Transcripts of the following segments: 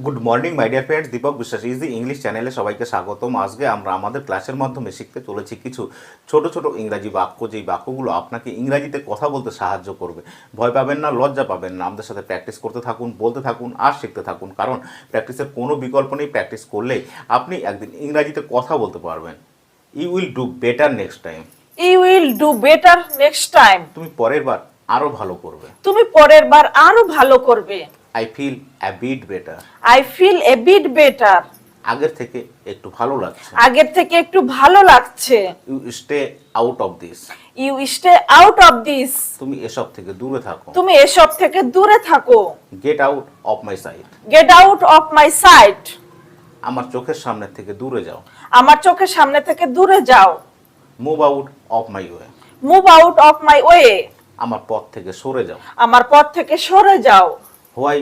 Good morning my dear friends, Deepak Biswas easy English চ্যানেলে সবাইকে স্বাগতম। আজকে আমরা আমাদের ক্লাসের মাধ্যমে শিখতে চলেছি কিছু ছোট ছোট ইংরাজি বাক্য, যেই বাক্যগুলো আপনাকে ইংরাজিতে কথা বলতে সাহায্য করবে। ভয় পাবেন না, লজ্জা পাবেন না, আমাদের সাথে প্র্যাকটিস করতে থাকুন, বলতে থাকুন আর শিখতে থাকুন, কারণ প্র্যাকটিসের কোনো বিকল্প নেই। প্র্যাকটিস করলেই আপনি একদিন ইংরাজিতে কথা বলতে পারবেন। You will do better next time. You will do better next time. তুমি পরের বার আরও ভালো করবে। তুমি পরের বার আরো ভালো করবে। I feel a bit better. I feel a bit better. আগের থেকে একটু ভালো লাগছে। আগের থেকে একটু ভালো লাগছে। You stay out of this. You stay out of this. তুমি এসব থেকে দূরে থাকো। তুমি এসব থেকে দূরে থাকো। Get out of my sight. Get out of my sight. আমার চোখের সামনে থেকে দূরে যাও। আমার চোখের সামনে থেকে দূরে যাও। Move out of my way. Move out of my way. আমার পথ থেকে সরে যাও। আমার পথ থেকে সরে যাও। Why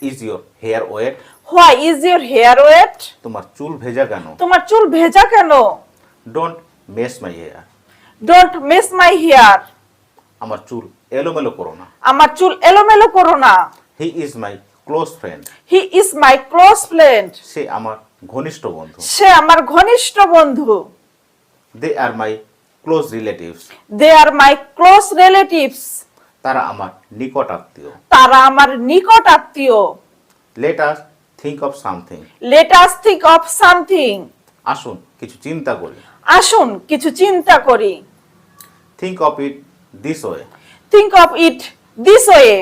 is your hair wet. Why is your hair wet? তোমার চুল ভেজা কেন? তোমার চুল ভেজা কেন? Don't mess my hair. Don't mess my hair. আমার চুল এলোমেলো করো না। আমার চুল এলোমেলো করো না। He is my close friend. He is my close friend. সে আমার ঘনিষ্ঠ বন্ধু। সে আমার ঘনিষ্ঠ বন্ধু। They are my close relatives. They are my close relatives. তারা আমার নিকট আত্মীয়। তারা আমার নিকট আত্মীয়। Let us think of something. Let us think of something. আসুন কিছু চিন্তা করি। আসুন কিছু চিন্তা করি। Think of it this way. Think of it this way.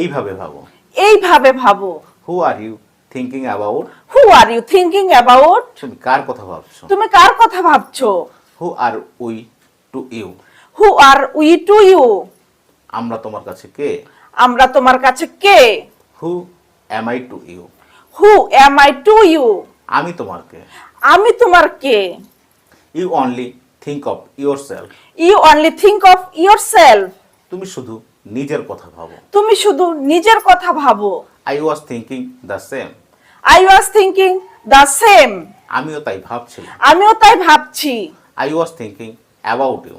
এইভাবে ভাবো। এইভাবে ভাবো। Who are you thinking about. Who are you thinking about? তুমি কার কথা ভাবছো? তুমি কার কথা ভাবছো? Who are we to you. Who are we to you? আমরা তোমার কাছে কে? আমরা তোমার কাছে কে? Who am I to you. Who am I to you? আমি তোমার কে? আমি তোমার কে? You only think of yourself. You only think of yourself. তুমি শুধু নিজের কথা ভাবো। তুমি শুধু নিজের কথা ভাবো। I was thinking the same. I was thinking the same. আমিও তাই ভাবছিলাম। আমিও তাই ভাবছি। I was thinking about you.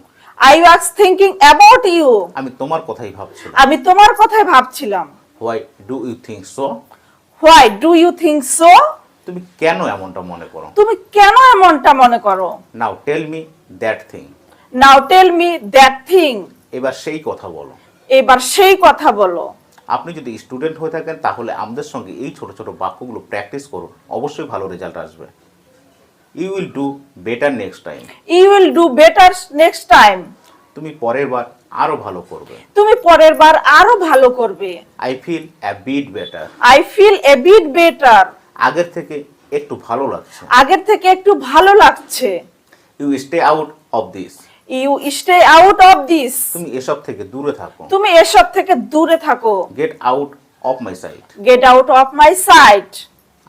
I was thinking about you. আমি তোমার কথাই ভাবছিলাম। আমি তোমার কথাই ভাবছিলাম। Why do you think so? Why do you think so? তুমি কেন এমনটা মনে করো? তুমি কেন এমনটা মনে করো? Now tell me that thing. Now tell me that thing. এবার সেই কথা বলো। এবার সেই কথা বলো। আপনি যদি স্টুডেন্ট হয়ে থাকেন তাহলে আমাদের সঙ্গে এই ছোট ছোট বাক্যগুলো প্র্যাকটিস করুন, অবশ্যই ভালো রেজাল্ট আসবে। You will do better next time. You will do better next time. তুমি পরের বার আরো ভালো করবে। তুমি পরের বার আরো ভালো করবে। I feel a bit better. I feel a bit better. আগের থেকে একটু ভালো লাগছে। আগের থেকে একটু ভালো লাগছে। You stay out of this. You stay out of this. তুমি এসব থেকে দূরে থাকো। তুমি এসব থেকে দূরে থাকো। Get out of my sight. Get out of my sight.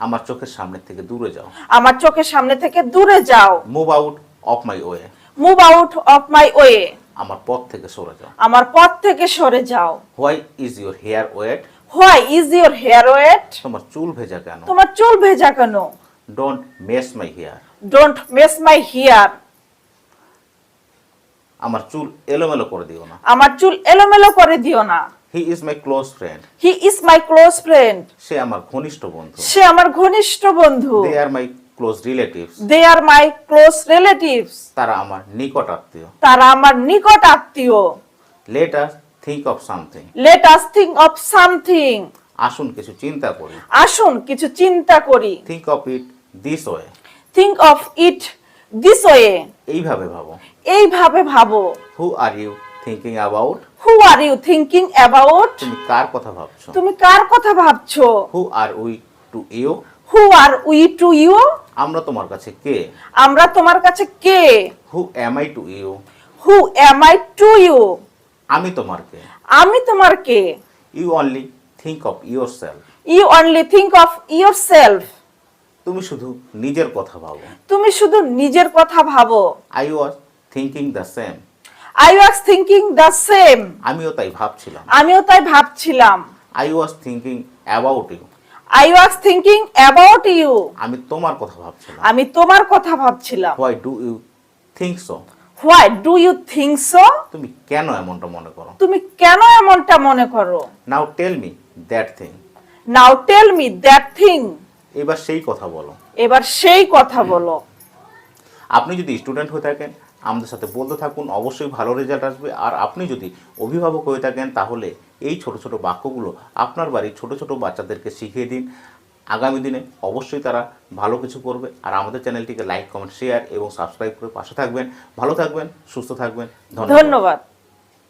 আমার চোখের সামনে থেকে দূরে যাও। আমার চোখের সামনে থেকে দূরে যাও। Move out of my way. Move out of my way. আমার পথ থেকে সরে যাও। আমার পথ থেকে সরে যাও। Why is your hair wet. Why is your hair wet? তোমার চুল ভেজা কেন? তোমার চুল ভেজা কেন? Don't mess my hair. Don't mess my hair. আমার চুল এলোমেলো করে দিও না। আমার চুল এলোমেলো করে দিও না। He is my close friend. He is my close friend. সে আমার ঘনিষ্ঠ বন্ধু। সে আমার ঘনিষ্ঠ বন্ধু। They are my close relatives. They are my close relatives. তারা আমার নিকট আত্মীয়। তারা আমার নিকট আত্মীয়। Let us think of something. Let us think of something. আসুন কিছু চিন্তা করি। আসুন কিছু চিন্তা করি। Think of it this way. Think of it this way. এইভাবে ভাবো। এইভাবে ভাবো। Who are you thinking about. Who are you thinking about? তুমি কার কথা ভাবছো? তুমি কার কথা ভাবছো? Who are we to you. Who are we to you? আমরা তোমার কাছে কে? আমরা তোমার কাছে কে? Who am I to you. Who am I to you? আমি তোমার কে? আমি তোমার কে? You only think of yourself. You only think of yourself. তুমি শুধু নিজের কথা ভাবো। তুমি শুধু নিজের কথা ভাবো। I was thinking the same. I was thinking the same. আমিও তাই ভাবছিলাম। আমিও তাই ভাবছিলাম। I was thinking about you. I was thinking about you. আমি তোমার কথা ভাবছিলাম। আমি তোমার কথা ভাবছিলাম। Why do you think so? Why do you think so? তুমি কেন এমনটা মনে করো? তুমি কেন এমনটা মনে করো? Now tell me that thing. Now tell me that thing. এবার সেই কথা বলো। এবার সেই কথা বলো। আপনি যদি স্টুডেন্ট হয়ে থাকেন আমাদের সাথে বলতে থাকুন, অবশ্যই ভালো রেজাল্ট আসবে। আর আপনি যদি অভিভাবক হয়ে থাকেন তাহলে এই ছোট ছোট বাক্যগুলো আপনার বাড়ির ছোট ছোট বাচ্চাদেরকে শিখিয়ে দিন। আগামী দিনে অবশ্যই তারা ভালো কিছু করবে। আর আমাদের চ্যানেলটিকে লাইক, কমেন্ট, শেয়ার এবং সাবস্ক্রাইব করে পাশে থাকবেন। ভালো থাকবেন, সুস্থ থাকবেন। ধন্যবাদ। ধন্যবাদ।